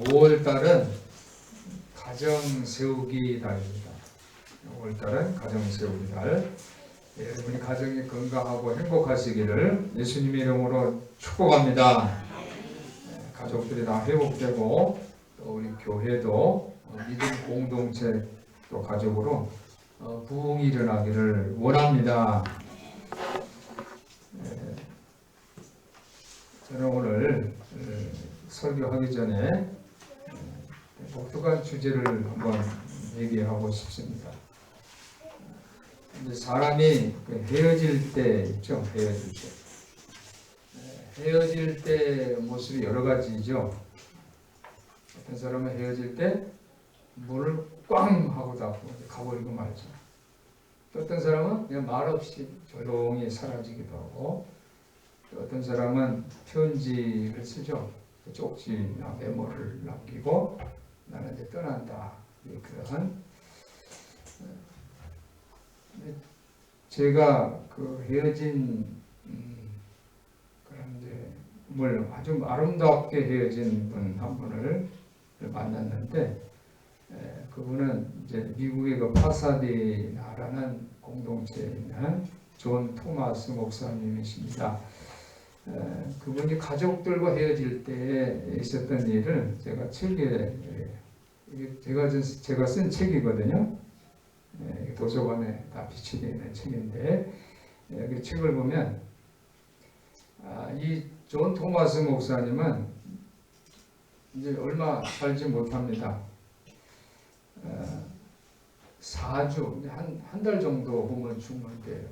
5월달은 가정 세우기 달입니다. 5월달은 가정 세우기 달. 여러분이 가정이 건강하고 행복하시기를 예수님의 이름으로 축복합니다. 가족들이 다 회복되고 또 우리 교회도 믿음 공동체 또 가족으로 부흥이 일어나기를 원합니다. 저는 오늘 설교하기 전에 독특한 주제를 한번 얘기하고 싶습니다. 이제 사람이 헤어질 때 있죠. 헤어질 때 모습이 여러 가지죠. 어떤 사람은 헤어질 때 문을 꽝 하고 가버리고 말죠. 또 어떤 사람은 그냥 말없이 조용히 사라지기도 하고, 또 어떤 사람은 편지를 쓰죠. 쪽지나 메모를 남기고 나는 이제 떠난다. 그런 제가 그 헤어진 그런 이제 아주 아름답게 헤어진 분 한 분을 만났는데, 그분은 이제 미국의 그 파사디나라는 공동체에 있는 존 토마스 목사님이십니다. 그분이 가족들과 헤어질 때 있었던 일을 제가 책에 제가 쓴 책이거든요. 도서관에 다 비치되어 있는 책인데, 그 책을 보면 이 존 토마스 목사님은 이제 얼마 살지 못합니다. 4주, 한 달 정도 후면 죽는데요.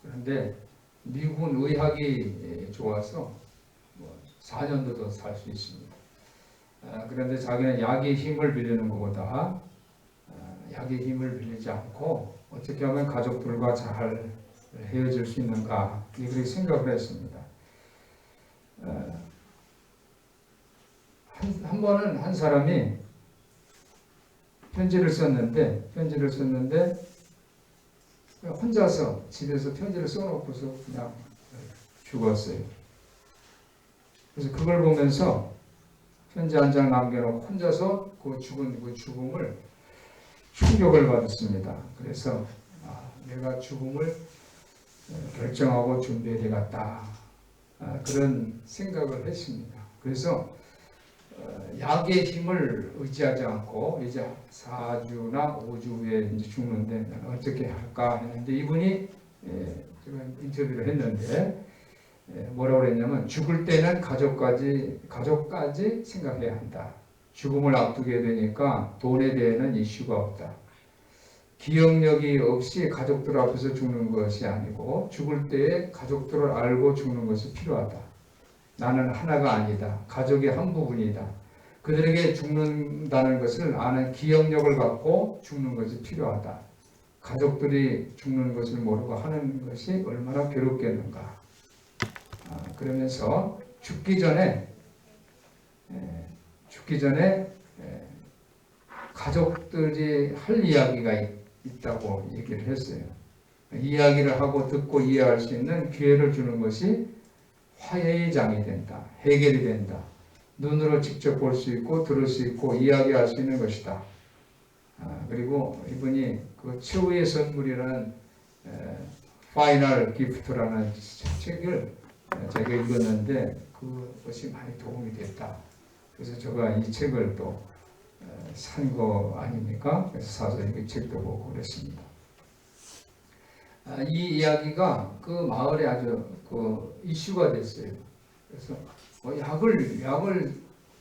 그런데 미국은 의학이 좋아서 4년도 더 살 수 있습니다. 그런데 자기는 약의 힘을 빌리는 것보다 약의 힘을 빌리지 않고 어떻게 하면 가족들과 잘 헤어질 수 있는가, 그렇게 생각을 했습니다. 한 번은 한 사람이 편지를 썼는데 혼자서 집에서 편지를 써놓고서 그냥 죽었어요. 그래서 그걸 보면서 편지 한 장 남겨놓고 혼자서 그 죽음을 충격을 받았습니다. 그래서 내가 죽음을 결정하고 준비해야 되겠다, 그런 생각을 했습니다. 그래서 약의 힘을 의지하지 않고 이제 4주나 5주 후에 이제 죽는데 어떻게 할까 했는데, 이분이 제가 인터뷰를 했는데 뭐라고 그랬냐면, 죽을 때는 가족까지 생각해야 한다. 죽음을 앞두게 되니까 돈에 대해서는 이슈가 없다. 기억력이 없이 가족들 앞에서 죽는 것이 아니고 죽을 때에 가족들을 알고 죽는 것이 필요하다. 나는 하나가 아니다. 가족의 한 부분이다. 그들에게 죽는다는 것을 아는 기억력을 갖고 죽는 것이 필요하다. 가족들이 죽는 것을 모르고 하는 것이 얼마나 괴롭겠는가. 그러면서 죽기 전에 가족들이 할 이야기가 있다고 얘기를 했어요. 이야기를 하고 듣고 이해할 수 있는 기회를 주는 것이 화해의 장이 된다. 해결이 된다. 눈으로 직접 볼 수 있고 들을 수 있고 이야기할 수 있는 것이다. 그리고 이분이 그 최후의 선물이라는 파이널 기프트라는 책을 제가 읽었는데 그것이 많이 도움이 됐다. 그래서 제가 이 책을 또 산 거 아닙니까? 그래서 사서 이 책도 보고 그랬습니다. 이 이야기가 그 마을에 아주 그 이슈가 됐어요. 그래서 약을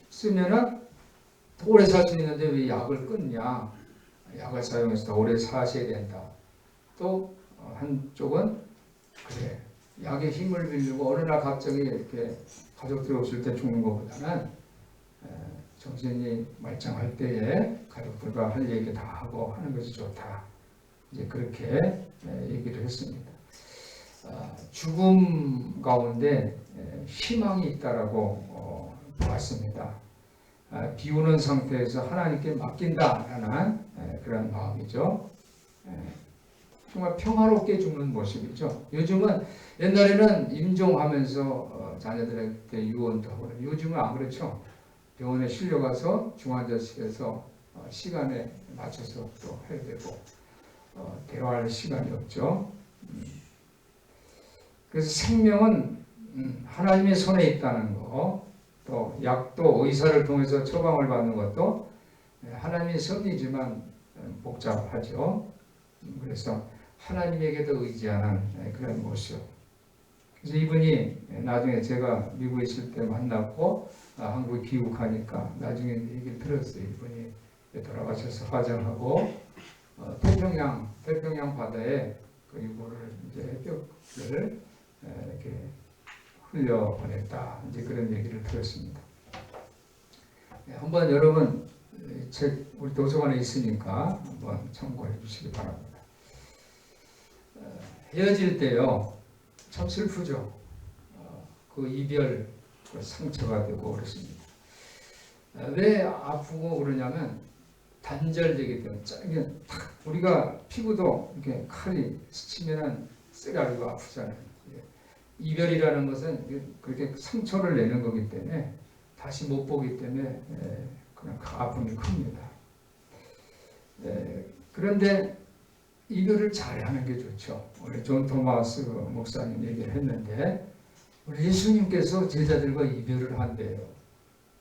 쓰면은 더 오래 살 수 있는데 왜 약을 끊냐? 약을 사용해서 더 오래 사셔야 된다. 또 한쪽은 그래, 약의 힘을 빌리고 어느 날 갑자기 이렇게 가족들이 없을 때 죽는 것보다는 정신이 말짱할 때에 가족들과 할 얘기 다 하고 하는 것이 좋다. 이제 그렇게 얘기를 했습니다. 죽음 가운데 희망이 있다라고 봤습니다. 비우는 상태에서 하나님께 맡긴다라는 그런 마음이죠. 정말 평화롭게 죽는 모습이죠. 요즘은 옛날에는 임종하면서 자녀들에게 유언도 하고, 요즘은 안 그렇죠. 병원에 실려가서 중환자실에서 시간에 맞춰서 또 해야 되고 대화할 시간이 없죠. 그래서 생명은 하나님의 손에 있다는 거, 또 약도 의사를 통해서 처방을 받는 것도 하나님의 섭리지만 복잡하죠. 그래서 하나님에게도 의지하는 그런 모습. 그래서 이분이 나중에 제가 미국에 있을 때 만났고 한국에 귀국하니까 나중에 얘기를 들었어요. 이분이 돌아가셔서 화장하고 태평양 바다에 그 유골을 이제 뼈를 이렇게 흘려 보냈다. 이제 그런 얘기를 들었습니다. 한번 여러분 책 우리 도서관에 있으니까 한번 참고해 주시기 바랍니다. 헤어질 때요 참 슬프죠. 그 이별 그 상처가 되고 그렇습니다. 왜 아프고 그러냐면 단절되기 때문에 우리가 피부도 이렇게 칼이 스치면은 쓰라리고 아프잖아요. 이별이라는 것은 그렇게 상처를 내는 거기 때문에 다시 못 보기 때문에 그냥 아픔이 큽니다. 그런데 이별을 잘하는 게 좋죠. 우리 존 토마스 목사님 얘기를 했는데 우리 예수님께서 제자들과 이별을 한대요.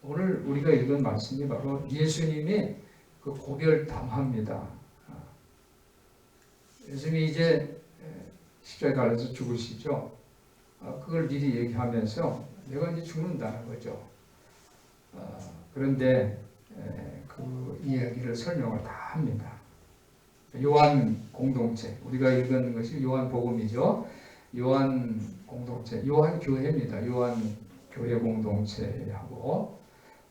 오늘 우리가 읽은 말씀이 바로 예수님이 그 고별담합니다. 예수님이 이제 십자가에 달려서 죽으시죠. 그걸 미리 얘기하면서 내가 이제 죽는다는 거죠. 그런데 그 이야기를 설명을 다 합니다. 요한 공동체, 우리가 읽은 것이 요한 복음이죠. 요한 공동체, 요한 교회입니다. 요한 교회 공동체하고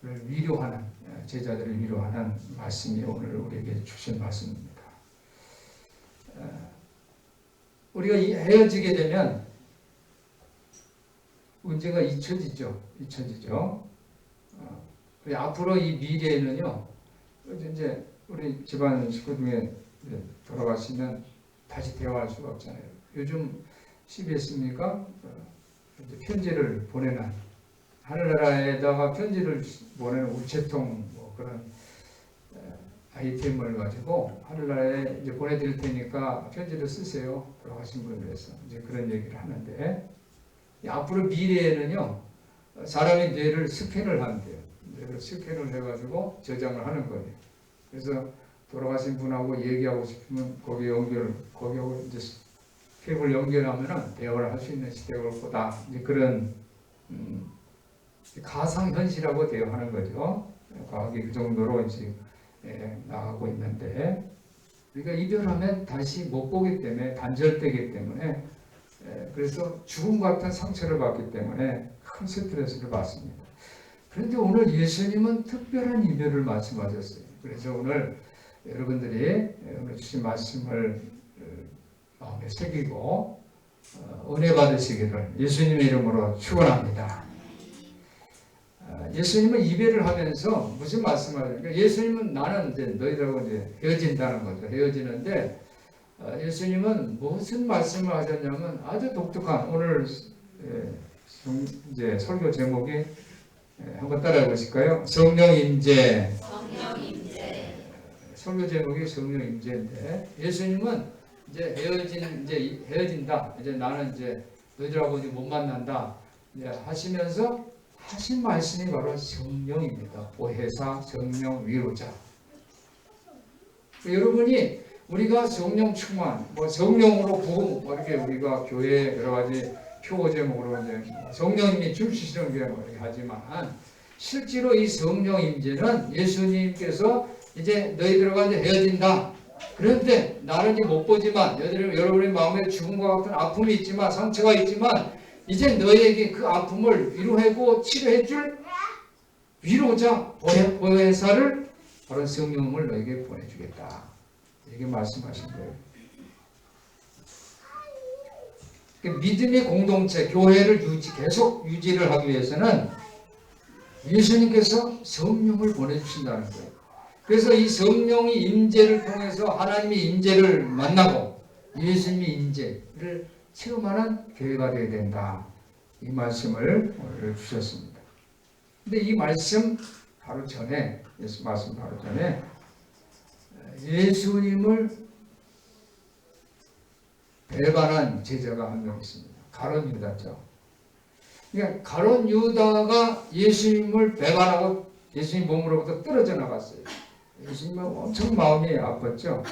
위로하는, 제자들을 위로하는 말씀이 오늘 우리에게 주신 말씀입니다. 우리가 헤어지게 되면 문제가 잊혀지죠. 앞으로 이 미래에는요, 이제 우리 집안 식구 중에 돌아가시면 다시 대화할 수가 없잖아요. 요즘 CBS입니까? 편지를 보내는, 하늘나라에다가 편지를 보내는 우체통 뭐 그런 아이템을 가지고 하늘나라에 이제 보내드릴 테니까 편지를 쓰세요. 돌아가신 분을 위해서. 이제 그런 얘기를 하는데, 앞으로 미래에는요, 사람의 뇌를 스캔을 한대요. 뇌를 스캔을 해가지고 저장을 하는 거예요. 그래서 돌아가신 분하고 얘기하고 싶으면 거기하고 이제 케이블 연결하면은 대화를 할 수 있는 시대가 올 거다. 이제 그런 가상현실하고 대화하는 거죠. 과학이 그 정도로 이제 나가고 있는데, 우리가 이별하면 다시 못 보기 때문에, 단절되기 때문에, 그래서 죽음 같은 상처를 받기 때문에 큰 스트레스를 받습니다. 그런데 오늘 예수님은 특별한 이별을 말씀하셨어요. 그래서 오늘 여러분들이 오늘 주신 말씀을 마음에 새기고 은혜 받으시기를 예수님의 이름으로 축원합니다. 예수님은 이별을 하면서 무슨 말씀을 하죠? 예수님은 나는 이제 너희들하고 이제 헤어진다는 거죠. 헤어지는데 예수님은 무슨 말씀을 하셨냐면 아주 독특한, 오늘 이제 설교 제목이 한번 따라해 보실까요? 성령 임재. 설교 제목이 성령 임재인데, 예수님은 이제 헤어진다. 이제 나는 이제 너희들하고 이제 못 만난다. 이제 하시면서 하신 말씀이 바로 성령입니다. 보혜사, 성령, 위로자. 여러분이 우리가 성령 충만, 성령으로 부음, 이렇게 우리가 교회 여러 가지 표어 제목으로 이제 성령님이 주시는 게 이렇게 하지만, 실제로 이 성령 임재는 예수님께서 이제 너희들과 이제 헤어진다. 그런데 나는 이제 못 보지만, 여러분의 마음에 죽음과 같은 아픔이 있지만, 상처가 있지만, 이제 너희에게 그 아픔을 위로하고 치료해줄 위로자, 보혜사를 바로 성령을 너에게 보내주겠다. 이렇게 말씀하신 거예요. 믿음의 공동체, 교회를 계속 유지를 하기 위해서는 예수님께서 성령을 보내주신다는 거예요. 그래서 이 성령이 임재를 통해서 하나님의 임재를 만나고 예수님의 임재를 체험하는 교회가 되어야 된다. 이 말씀을 오늘 주셨습니다. 근데 이 말씀 바로 전에, 예수 말씀 바로 전에 예수님을 배반한 제자가 한 명 있습니다. 가룟 유다죠. 그러니까 가룟 유다가 예수님을 배반하고 예수님 몸으로부터 떨어져 나갔어요. 예수님은 엄청 마음이 아팠죠.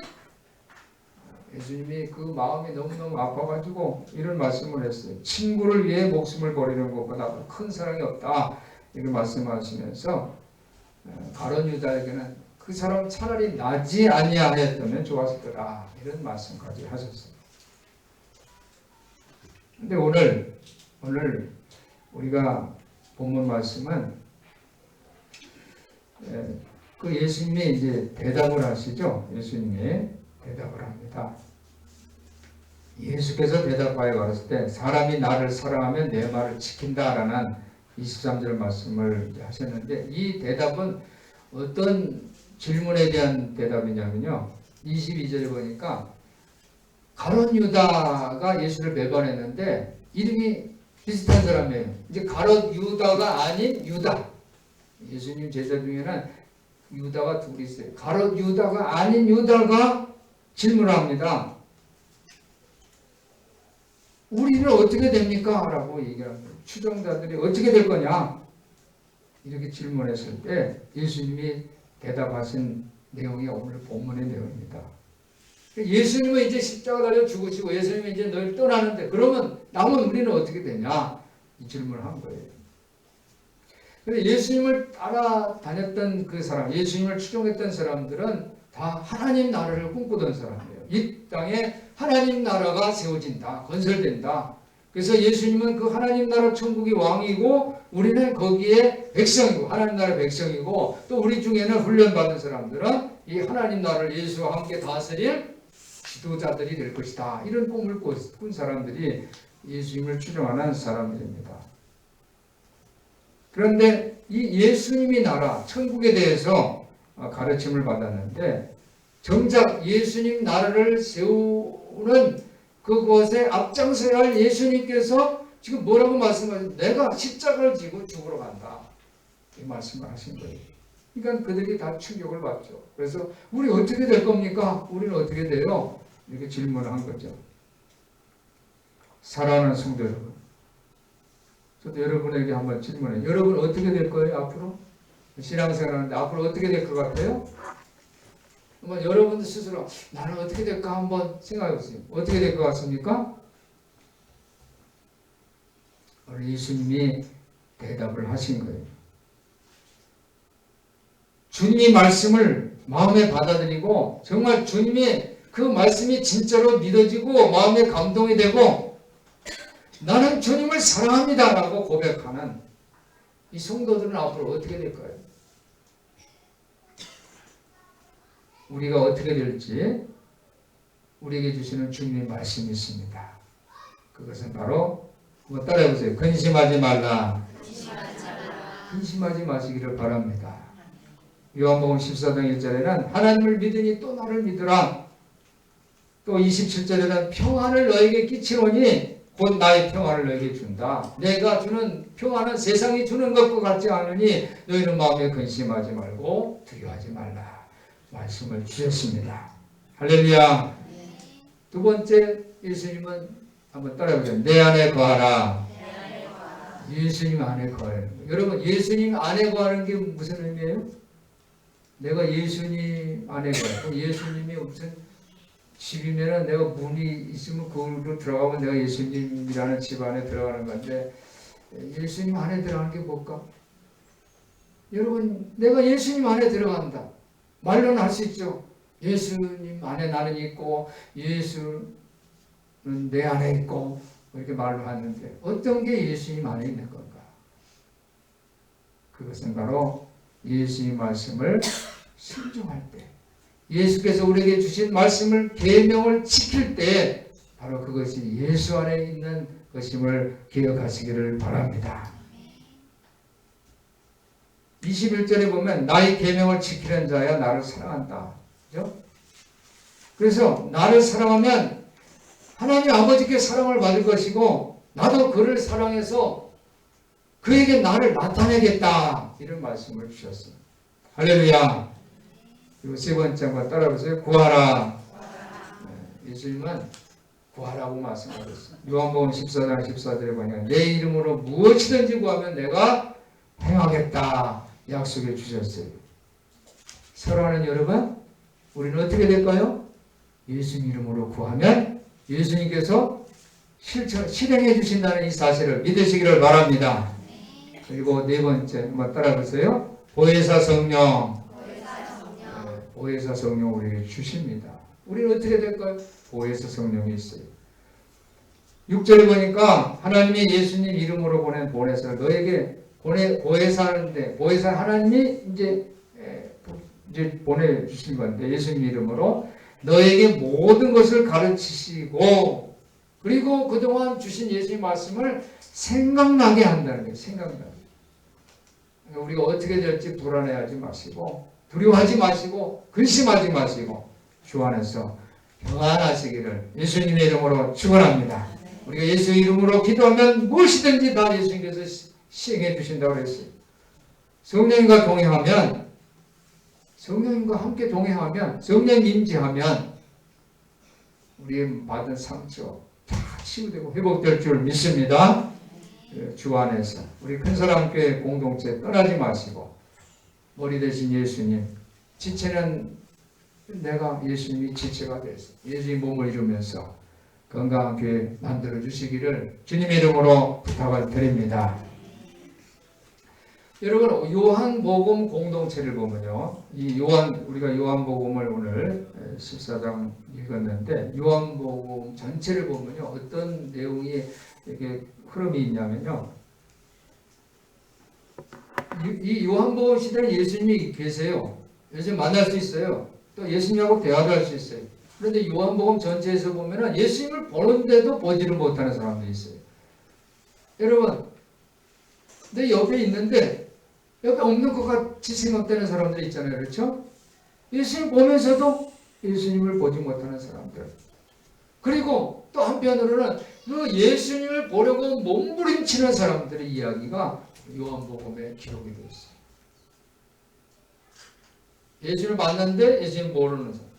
예수님이 그 마음이 너무너무 아파가지고 이런 말씀을 했어요. 친구를 위해 목숨을 버리는 것보다 큰 사랑이 없다. 이렇게 말씀하시면서 가룟 유다에게는 그 사람 차라리 나지 아니하였다면 좋았을 거라. 이런 말씀까지 하셨어요. 근데 오늘 우리가 본문 말씀은 그 예수님이 이제 대답을 하시죠. 예수님이 대답을 합니다. 예수께서 대답하여 가르칠 때 사람이 나를 사랑하면 내 말을 지킨다라는 23절 말씀을 하셨는데 이 대답은 어떤 질문에 대한 대답이냐면요. 22절에 보니까 가룟 유다가 예수를 배반했는데 이름이 비슷한 사람이에요. 이제 가룟 유다가 아닌 유다. 예수님 제자 중에는 유다가 둘이 있어요. 가룟 유다가 아닌 유다가 질문을 합니다. 우리는 어떻게 됩니까? 라고 얘기합니다. 추종자들이 어떻게 될 거냐? 이렇게 질문했을 때 예수님이 대답하신 내용이 오늘 본문의 내용입니다. 예수님은 이제 십자가 달려 죽으시고 예수님이 이제 널 떠나는데 그러면 남은 우리는 어떻게 되냐? 이 질문을 한 거예요. 근데 예수님을 따라다녔던 그 사람, 예수님을 추종했던 사람들은 다 하나님 나라를 꿈꾸던 사람이에요. 이 땅에 하나님 나라가 세워진다, 건설된다. 그래서 예수님은 그 하나님 나라 천국이 왕이고 우리는 거기에 백성이고 하나님 나라 백성이고 또 우리 중에는 훈련받은 사람들은 이 하나님 나라를 예수와 함께 다스릴 지도자들이 될 것이다. 이런 꿈을 꾼 사람들이 예수님을 추종하는 사람들입니다. 그런데 이 예수님이 나라, 천국에 대해서 가르침을 받았는데 정작 예수님 나라를 세우는 그것에 앞장서야 할 예수님께서 지금 뭐라고 말씀하셨어요? 내가 십자가를 지고 죽으러 간다. 이 말씀을 하신 거예요. 그러니까 그들이 다 충격을 받죠. 그래서 우리 어떻게 될 겁니까? 우리는 어떻게 돼요? 이렇게 질문을 한 거죠. 사랑하는 성도 여러분, 저도 여러분에게 한번 질문해요. 여러분 어떻게 될 거예요? 앞으로? 신앙생활하는데 앞으로 어떻게 될 것 같아요? 한번 여러분들 스스로 나는 어떻게 될까 한번 생각해 보세요. 어떻게 될 것 같습니까? 오늘 예수님이 대답을 하신 거예요. 주님의 말씀을 마음에 받아들이고 정말 주님의 그 말씀이 진짜로 믿어지고 마음에 감동이 되고 나는 주님을 사랑합니다 라고 고백하는 이 성도들은 앞으로 어떻게 될까요? 우리가 어떻게 될지 우리에게 주시는 주님의 말씀이 있습니다. 그것은 바로 한번 따라해보세요. 근심하지 말라. 근심하지 마시기를 바랍니다. 요한복음 14장 1절에는 하나님을 믿으니 또 나를 믿으라. 또 27절에는 평안을 너에게 끼치노니 곧 나의 평안을 너에게 준다. 내가 주는 평안은 세상이 주는 것과 같지 않으니 너희는 마음에 근심하지 말고 두려워하지 말라. 말씀을 주셨습니다. 할렐루야. 두 번째 예수님은 한번 따라해보세요. 내 안에 거하라. 예수님 안에 거하는 거예요. 여러분 예수님 안에 거하는 게 무슨 의미예요? 내가 예수님 안에 거해요. 예수님이 무슨 집이면은 내가 문이 있으면 그걸로 들어가면 내가 예수님이라는 집 안에 들어가는 건데 예수님 안에 들어가는 게 뭘까? 여러분 내가 예수님 안에 들어간다. 말로는 할 수 있죠. 예수님 안에 나는 있고 예수는 내 안에 있고 이렇게 말로 하는데 어떤 게 예수님 안에 있는 건가? 그것은 바로 예수님 말씀을 순종할 때 예수께서 우리에게 주신 말씀을 계명을 지킬 때 바로 그것이 예수 안에 있는 것임을 기억하시기를 바랍니다. 21절에 보면 나의 계명을 지키는 자야 나를 사랑한다. 그렇죠? 그래서 나를 사랑하면 하나님 아버지께 사랑을 받을 것이고 나도 그를 사랑해서 그에게 나를 나타내겠다. 이런 말씀을 주셨습니다. 할렐루야. 그리고 세 번째 한번 따라해보세요. 구하라. 예수님은 구하라고 말씀하셨어요. 요한복음 14장 14절에 보면 내 이름으로 무엇이든지 구하면 내가 행하겠다 약속해 주셨어요. 사랑하는 여러분, 우리는 어떻게 될까요? 예수님 이름으로 구하면 예수님께서 실행해 주신다는 이 사실을 믿으시기를 바랍니다. 그리고 네 번째 한번 따라해보세요. 보혜사 성령. 보혜사 성령 우리에게 주십니다. 우리는 어떻게 될까요? 보혜사 성령이 있어요. 6절에 보니까 하나님이 예수님 이름으로 보낸 보혜사를 너에게 보혜사하는데 보혜사 하나님이 이제 보내주신 건데 예수님 이름으로 너에게 모든 것을 가르치시고 그리고 그동안 주신 예수님 말씀을 생각나게 한다는 거예요. 생각나게. 그러니까 우리가 어떻게 될지 불안해하지 마시고 두려워하지 마시고 근심하지 마시고 주 안에서 평안하시기를 예수님의 이름으로 축원합니다. 우리가 예수 이름으로 기도하면 무엇이든지 다 예수님께서 시행해 주신다고 했어요. 성령님과 동행하면 성령님과 함께 동행하면 성령 임재하면 우리 받은 상처 다 치유되고 회복될 줄 믿습니다. 주 안에서 우리 큰사랑교회 공동체 떠나지 마시고 머리 대신 예수님 지체는 내가 예수님이 지체가 돼서 예수님 몸을 이루면서 건강한 교회 만들어 주시기를 주님의 이름으로 부탁을 드립니다. 여러분 요한복음 공동체를 보면요, 우리가 요한복음을 오늘 14장 읽었는데 요한복음 전체를 보면요 어떤 내용이 이렇게 흐름이 있냐면요, 이 요한복음 시대에 예수님이 계세요. 예수님 만날 수 있어요. 또 예수님하고 대화도 할 수 있어요. 그런데 요한복음 전체에서 보면은 예수님을 보는데도 보지를 못하는 사람들이 있어요. 여러분, 내 옆에 있는데 옆에 없는 것 같이 생각되는 사람들이 있잖아요. 그렇죠? 예수님 보면서도 예수님을 보지 못하는 사람들. 그리고 또 한편으로는 그 예수님을 보려고 몸부림치는 사람들의 이야기가 요한복음에 기록이 되어 있어요. 예수님을 만났는데 예수님 모르는 사람.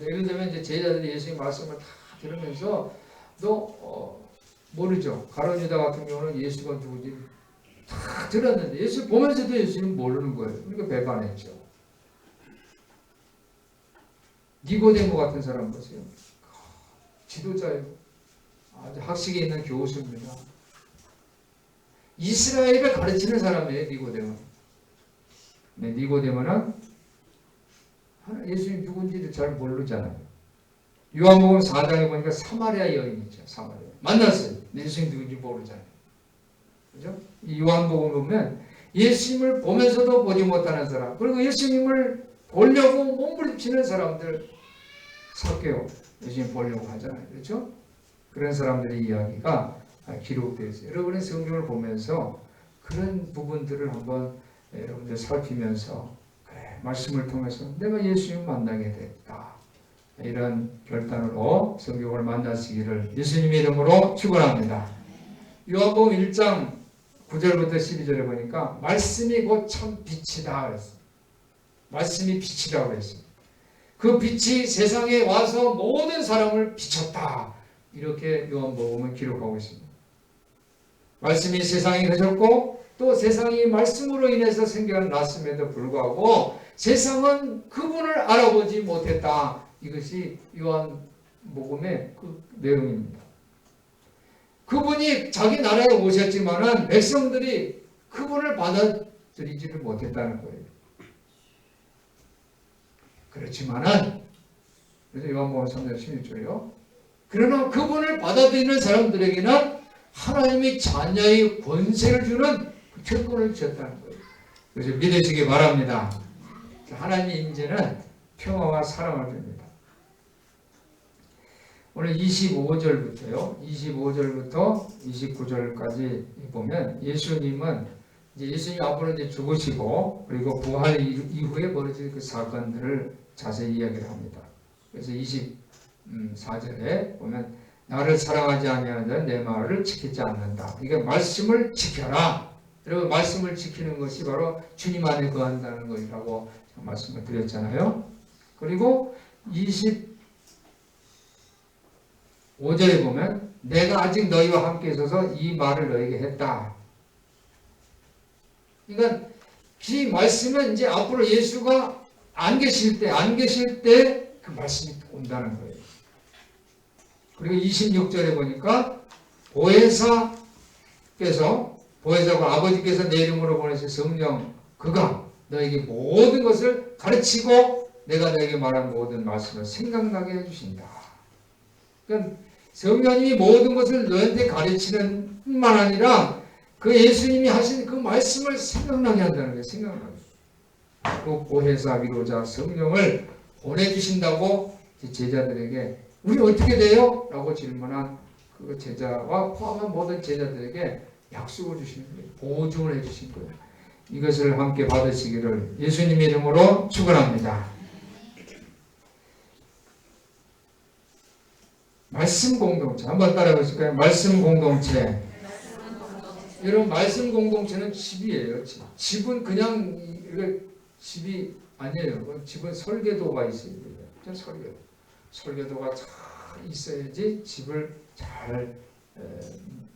예를 들면 이제 제자들이 예수님 말씀을 다 들으면서 모르죠. 가룟 유다 같은 경우는 예수가 누구지 다 들었는데 예수 보면서도 예수님 모르는 거예요. 그러니까 배반했죠. 니고데모 같은 사람 보세요. 지도자예요. 아주 학식이 있는 교수입니다. 이스라엘을 가르치는 사람이에요. 니고데모. 네, 니고데모는 예수님 누군지도 잘 모르잖아요. 요한복음 4장에 보니까 사마리아 여인이죠. 사마리아. 만났어요. 예수님 누군지 모르잖아요. 그죠? 이 요한복음 보면 예수님을 보면서도 보지 못하는 사람, 그리고 예수님을 보려고 몸부림치는 사람들 섞여요. 예수님 보려고 하잖아요. 그렇죠? 그런 사람들의 이야기가 기록되어 있어요. 여러분의 성경을 보면서 그런 부분들을 한번 여러분들 살피면서 말씀을 통해서 내가 예수님 만나게 됐다. 이런 결단으로 성경을 만나시기를 예수님의 이름으로 축원합니다. 요한복음 1장 9절부터 12절에 보니까 말씀이 곧 참 빛이다 그랬어요. 말씀이 빛이라고 그랬어요. 그 빛이 세상에 와서 모든 사람을 비췄다. 이렇게 요한복음은 기록하고 있습니다. 말씀이 세상에 계셨고 또 세상이 말씀으로 인해서 생겨났음에도 불구하고 세상은 그분을 알아보지 못했다. 이것이 요한복음의 그 내용입니다. 그분이 자기 나라에 오셨지만은 백성들이 그분을 받아들이지를 못했다는 거예요. 그렇지만은 그래서 요한복음 3장 16절이요. 그러나 그분을 받아들이는 사람들에게는 하나님이 자녀의 권세를 주는 그 특권을 주셨다는 거예요. 그래서 믿으시기 바랍니다. 하나님의 임재는 평화와 사랑을 줍니다. 오늘 25절부터 29절까지 보면 예수님은 이제 예수님 앞으로 이제 죽으시고 그리고 부활 이후에 벌어질 그 사건들을 자세히 이야기를 합니다. 그래서 24절에 보면 나를 사랑하지 아니하는 자는 내 말을 지키지 않는다. 이게 말씀을 지켜라. 여러분 말씀을 지키는 것이 바로 주님 안에 거한다는 것이라고 말씀을 드렸잖아요. 그리고 25절에 보면 내가 아직 너희와 함께 있어서 이 말을 너에게 했다. 그러니까 이 말씀은 이제 앞으로 예수가 안 계실 때 그 말씀이 온다는 거예요. 그리고 26절에 보니까 보혜사가 아버지께서 내 이름으로 보내신 성령 그가 너에게 모든 것을 가르치고 내가 너에게 말한 모든 말씀을 생각나게 해주신다. 그러니까 성령님이 모든 것을 너한테 가르치는 뿐만 아니라 그 예수님이 하신 그 말씀을 생각나게 한다는 거예요. 생각나게. 그 보혜사 위로자 성령을 보내주신다고 제자들에게 우리 어떻게 돼요? 라고 질문한 그 제자와 포함한 모든 제자들에게 약속을 주시는 거예요. 보증을 해주신 거예요. 이것을 함께 받으시기를 예수님 이름으로 축원합니다. 말씀 공동체 한번 따라해 보실까요? 말씀 공동체. 여러분 말씀 공동체는 집이에요. 집은 그냥 집이 아니에요. 집은 설계도가 있어야 돼요. 설계도가 잘 있어야지 집을 잘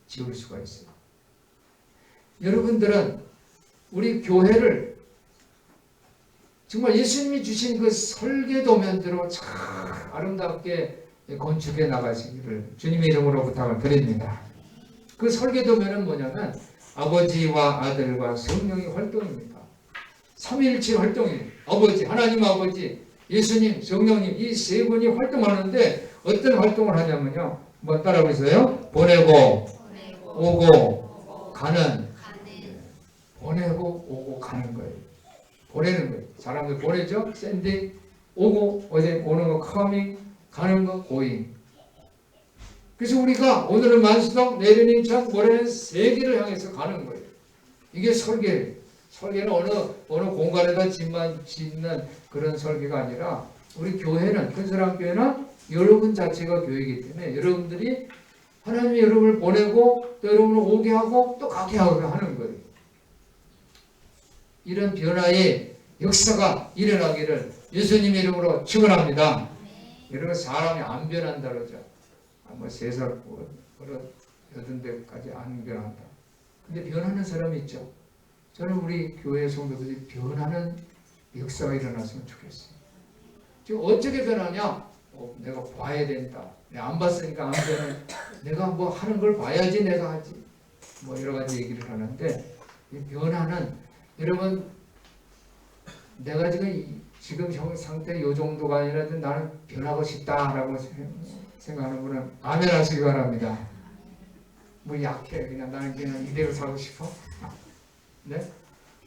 지을 수가 있어요. 여러분들은 우리 교회를 정말 예수님이 주신 그 설계도면대로 잘 아름답게 건축해 나가시기를 주님의 이름으로 부탁을 드립니다. 그 설계도면은 뭐냐면 아버지와 아들과 성령의 활동입니다. 삼위일체 활동이에요. 하나님 아버지, 예수님, 성령님 이 세 분이 활동하는데 어떤 활동을 하냐면요. 한번 따라 보세요. 보내고 오고 가는. 보내고 오고 가는 거예요. 보내는 거예요. 사람들 보내죠. sending. 오고 어제 오는 거 coming, 가는 거 going. 그래서 우리가 오늘은 만수동, 내일은 인천, 모레는 세계를 향해서 가는 거예요. 이게 설계예요. 설계는 어느 공간에다 집만 짓는 그런 설계가 아니라 우리 교회는 큰사랑교회는 여러분 자체가 교회이기 때문에 여러분들이 하나님이 여러분을 보내고 또 여러분을 오게 하고 또 가게 하는 거예요. 이런 변화의 역사가 일어나기를 예수님 이름으로 축원합니다. 여러분 사람이 안 변한다 그러죠. 3살 80대까지 안 변한다. 근데 변하는 사람이 있죠. 저는 우리 교회 성도들이 변하는 역사가 일어났으면 좋겠어요. 지금 어떻게 변하냐? 내가 봐야 된다. 내가 안 봤으니까 안 변해. 내가 뭐 하는 걸 봐야지 내가 하지. 뭐 여러 가지 얘기를 하는데 이 변화는 여러분 내가 지금 형 상태 이 정도가 아니라도 나는 변하고 싶다라고 생각하는 분은 아멘 하시기 바랍니다. 뭐 약해. 그냥 나는 그냥 이대로 살고 싶어. 네?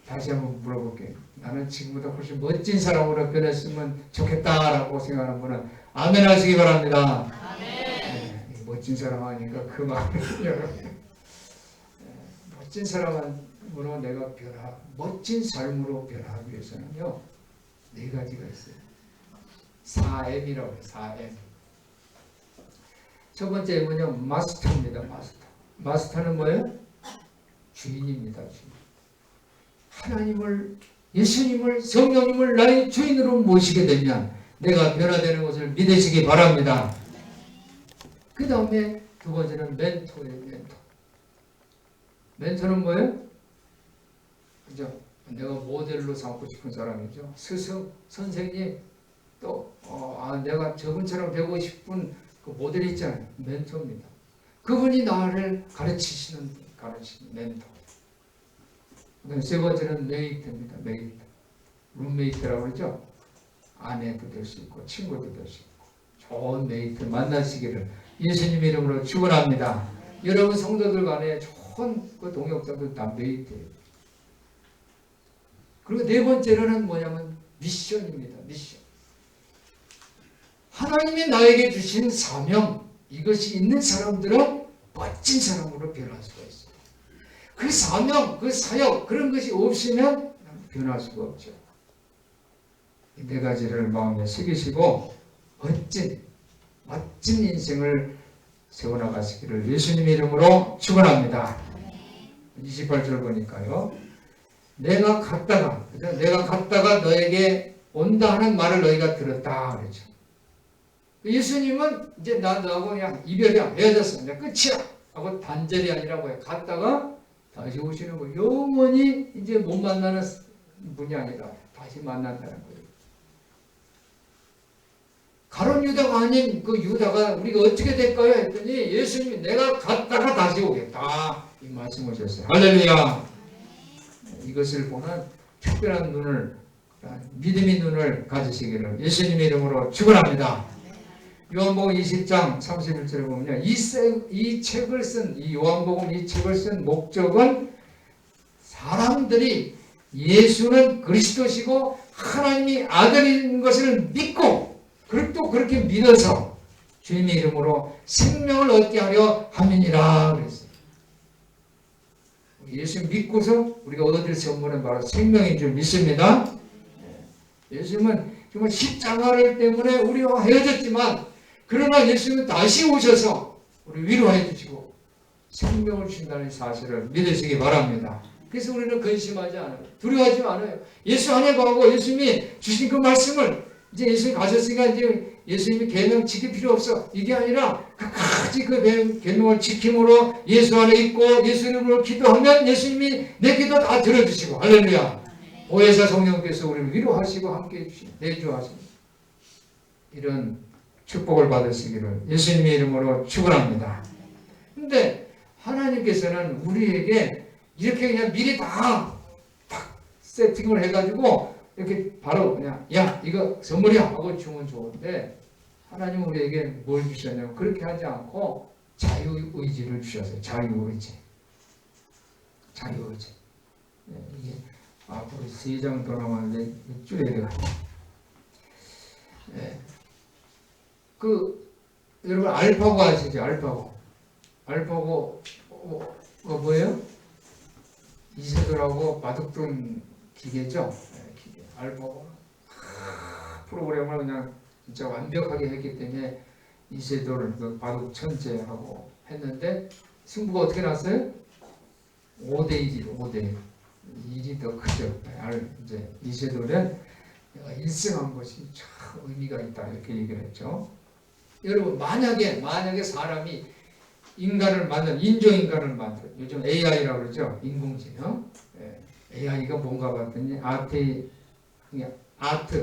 다시 한번 물어볼게요. 나는 지금보다 훨씬 멋진 사람으로 변했으면 좋겠다라고 생각하는 분은 아멘 하시기 바랍니다. 아멘. 네, 멋진 사람 하니까 그 마음이 멋진 사람으로 내가 멋진 삶으로 변하기 위해서는요 4가지가 있어요. 4M이라고 해요. 4M. 첫 번째 M은요 마스터입니다. 마스터는 뭐예요? 주인입니다. 주인. 하나님을, 예수님을, 성령님을 나의 주인으로 모시게 되면 내가 변화되는 것을 믿으시기 바랍니다. 그 다음에 두 번째는 멘토예요. 멘토는 뭐예요? 그죠? 내가 모델로 삼고 싶은 사람이죠. 스승, 선생님, 또 내가 저분처럼 되고 싶은 그 모델이 있잖아요. 멘토입니다. 그분이 나를 가르치시는 멘토. 세 번째는 메이트입니다. 메이트. 룸메이트라고 그러죠. 아내도 될 수 있고 친구도 될 수 있고 좋은 메이트 만나시기를 예수님 이름으로 축원합니다. 여러분 성도들 간에 좋은 그 동역자들 다 메이트예요. 그리고 네 번째로는 뭐냐면 미션입니다. 미션. 하나님이 나에게 주신 사명, 이것이 있는 사람들은 멋진 사람으로 변할 수가 있어요. 그 사명, 그 사역, 그런 것이 없으면 변할 수가 없죠. 이 4가지를 마음에 새기시고 멋진 인생을 세워나가시기를 예수님 이름으로 축원합니다. 28절 보니까요. 내가 갔다가, 그죠? 내가 갔다가 너에게 온다 하는 말을 너희가 들었다. 그랬죠. 예수님은 이제 나 너하고 그냥 이별이야. 헤어졌어. 그냥 끝이야. 하고 단절이 아니라 뭐야. 갔다가 다시 오시는 거. 영원히 이제 못 만나는 분이 아니라 다시 만난다는 거예요. 가룟 유다가 아닌 그 유다가 우리가 어떻게 될까요? 했더니 예수님이 내가 갔다가 다시 오겠다. 이 말씀하셨어요. 할렐루야. 이것을 보는 특별한 눈을, 믿음의 눈을 가지시기를 예수님의 이름으로 축원합니다. 요한복음 20장 31절에 보면요. 이 책을 쓴, 이 요한복음 이 책을 쓴 목적은 사람들이 예수는 그리스도시고 하나님이 아들인 것을 믿고, 그리고 또 그렇게 믿어서 주님의 이름으로 생명을 얻게 하려 함이니라 그랬어요. 예수 믿고서 우리가 얻을 선물은 바로 생명인 줄 믿습니다. 예수님은 정말 십자가를 때문에 우리와 헤어졌지만, 그러나 예수님은 다시 오셔서 우리 위로해 주시고 생명을 주신다는 사실을 믿으시기 바랍니다. 그래서 우리는 근심하지 않아요. 두려워하지 않아요. 예수 안에 거하고 예수님이 주신 그 말씀을, 이제 예수님이 가셨으니까 이제 예수님이 계명 지킬 필요 없어. 이게 아니라 끝까지 그 계명을 지킴으로 예수 안에 있고 예수 이름으로 기도하면 예수님이 내 기도 다 들어주시고, 할렐루야. 보혜사 성령께서 우리를 위로하시고 함께 해주시고 내주하시고 이런 축복을 받으시기를 예수님의 이름으로 축원합니다. 근데 하나님께서는 우리에게 이렇게 그냥 미리 다 세팅을 해가지고 이렇게 바로 그냥 야 이거 선물이야 하고 주면 좋은데, 하나님은 우리에게 뭘 주셨냐면 그렇게 하지 않고 자유의지를 주셨어요. 자유의지. 이게 앞으로 3장 더 남았는데 줄여야 돼요. 여러분 알파고 아시죠? 알파고 뭐예요? 이세돌하고 바둑둔 기계죠. 기계. 알파고 프로그램을 그냥 진짜 완벽하게 했기 때문에 이세돌을 그 바둑 천재하고 했는데 승부가 어떻게 났어요? 5대1이죠. 5대1. 1이 더 크죠. 이제 이세돌은 1승한 것이 참 의미가 있다 이렇게 얘기를 했죠. 여러분 만약에 사람이 인간을 만든 인조인간을 만들어, 요즘 AI라고 그러죠. 인공지능. AI가 뭔가 봤더니 아트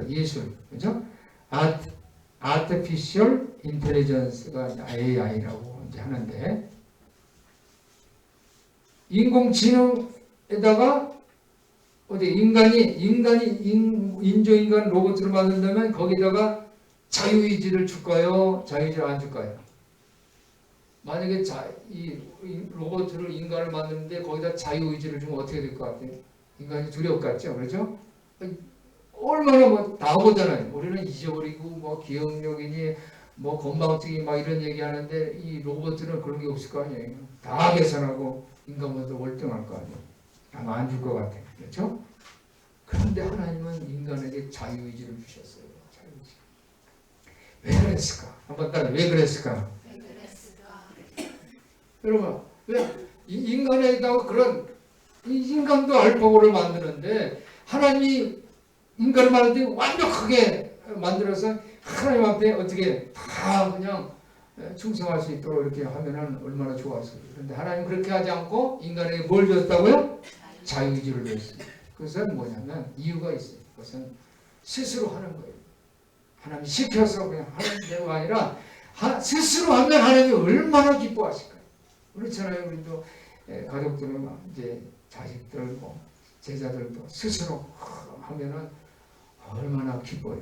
예술, 그죠? Artificial Intelligence가 AI라고 이제 하는데, 인공지능에다가 어디 인조인간 로봇을 만든다면 거기다가 자유의지를 줄까요? 자유의지를 안 줄까요? 만약에 이 로봇을 인간을 만드는데 거기다 자유의지를 주면 어떻게 될 것 같아요? 인간이 두려울 것 같죠? 그렇죠? 얼마나 다 보잖아요. 우리는 잊어버리고 기억력이니 건망증이 이런 얘기하는데 이 로봇들은 그런 게 없을 거 아니에요. 다 계산하고 인간보다 월등할 거 아니에요. 아마 안 줄 것 같아요. 그렇죠? 그런데 하나님은 인간에게 자유의지를 주셨어요. 자유의지. 왜 그랬을까? 한번 따라 왜 그랬을까? 여러분, 왜 인간에다가 그런 인간도 알파고를 만드는데 하나님이 인간을 만들 때 완벽하게 만들어서 하나님 앞에 어떻게 다 그냥 충성할 수 있도록 이렇게 하면은 얼마나 좋았어요. 그런데 하나님 그렇게 하지 않고 인간에게 뭘 줬다고요? 자유의지를 줬어요. 그것은 뭐냐면 이유가 있어요. 그것은 스스로 하는 거예요. 하나님이 시켜서 그냥 하는 대우가 아니라 스스로 하면 하나님이 얼마나 기뻐하실까요? 그렇잖아요. 우리도 가족들은 이제 자식들 제자들도 스스로 하면은 얼마나 기뻐요.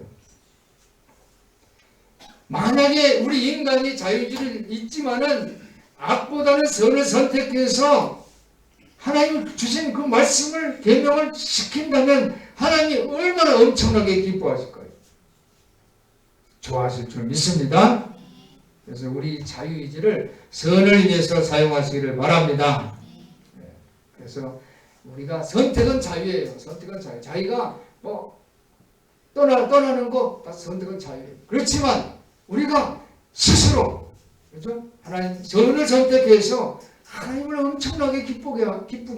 만약에 우리 인간이 자유의지를 있지만은 악보다는 선을 선택해서 하나님 주신 그 말씀을 계명을 지킨다면 하나님이 얼마나 엄청나게 기뻐하실까요? 좋아하실 줄 믿습니다. 그래서 우리 자유의지를 선을 위해서 사용하시기를 바랍니다. 그래서 우리가 선택은 자유예요. 선택은 자유. 자기가 떠나는 거 다 선택은 자유예요. 그렇지만 우리가 스스로, 그렇죠? 하나님 선을 선택해서 하나님을 엄청나게 기쁘게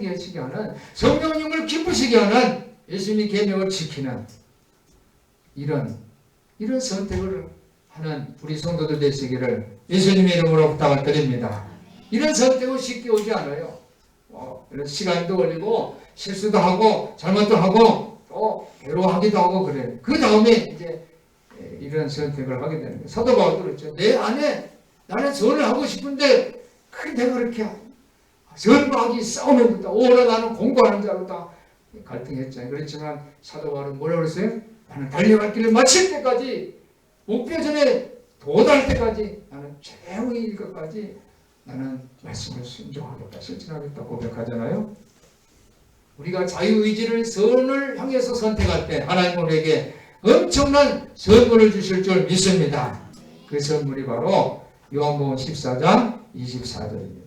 하시게 하는, 성령님을 기쁘시게 하는, 예수님이 계명을 지키는 이런 선택을 하는 우리 성도들 되시기를 예수님의 이름으로 부탁을 드립니다. 이런 선택은 쉽게 오지 않아요. 시간도 걸리고 실수도 하고 잘못도 하고 또 괴로워하기도 하고 그래요. 그 다음에 이제 이런 선택을 하게 되는 거예요. 사도 바울도 그렇죠. 내 안에 나는 선을 하고 싶은데 내가 그렇게 선과 악이 싸우는 거다. 오히려 나는 공부하는 자로다. 갈등했잖아요. 그렇지만 사도 바울은 뭐라고 그랬어요? 나는 달려갈 길을 마칠 때까지, 목표전에 도달할 때까지, 나는 최후의 일까지 나는 말씀을 순종하겠다, 실천하겠다 고백하잖아요. 우리가 자유의지를 선을 향해서 선택할 때 하나님은 우리에게 엄청난 선물을 주실 줄 믿습니다. 그 선물이 바로 요한복음 14장 24절입니다.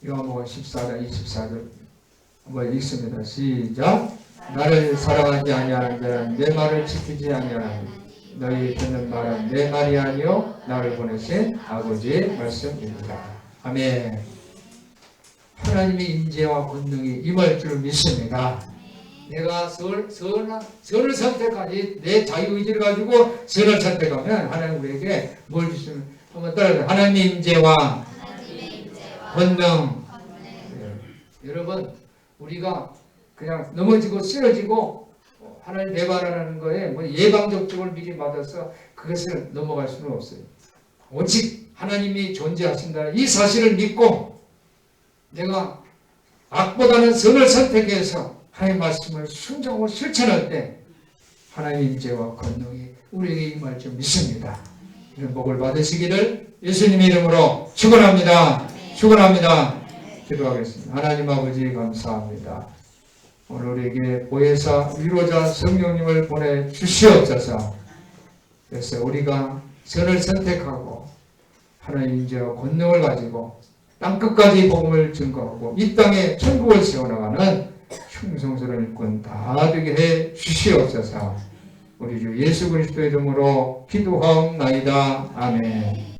요한복음 14장 24절 한번 읽습니다. 시작. 나를 사랑하지 아니하는 자는 내 말을 지키지 아니하나니 너희 듣는 말은 내 말이 아니요 나를 보내신 아버지의 말씀입니다. 아멘. 하나님의 임재와 권능이 임할 줄 믿습니다. 내가 선을 선택하니 내 자유의지를 가지고 선을 선택하면 하나님 우리에게 뭘 주시면 한번 따라해요. 하나님의 임재와 권능. 여러분, 우리가 그냥 넘어지고 쓰러지고 하나님 배반하는 거에 뭐 예방접종을 미리 받아서 그것을 넘어갈 수는 없어요. 오직 하나님이 존재하신다는 이 사실을 믿고 내가 악보다는 선을 선택해서 하나님의 말씀을 순종하고 실천할 때 하나님의 임재와 권능이 우리에게 임할 줄 믿습니다. 이런 복을 받으시기를 예수님의 이름으로 축원합니다. 축원합니다. 기도하겠습니다. 하나님 아버지 감사합니다. 오늘 우리에게 보혜사 위로자 성령님을 보내주시옵소서. 그래서 우리가 선을 선택하고 하나님의 임재와 권능을 가지고 땅끝까지 복음을 증거하고 이 땅에 천국을 세워나가는 충성스러운 일꾼 다 되게 해 주시옵소서. 우리 주 예수 그리스도의 이름으로 기도하옵나이다. 아멘.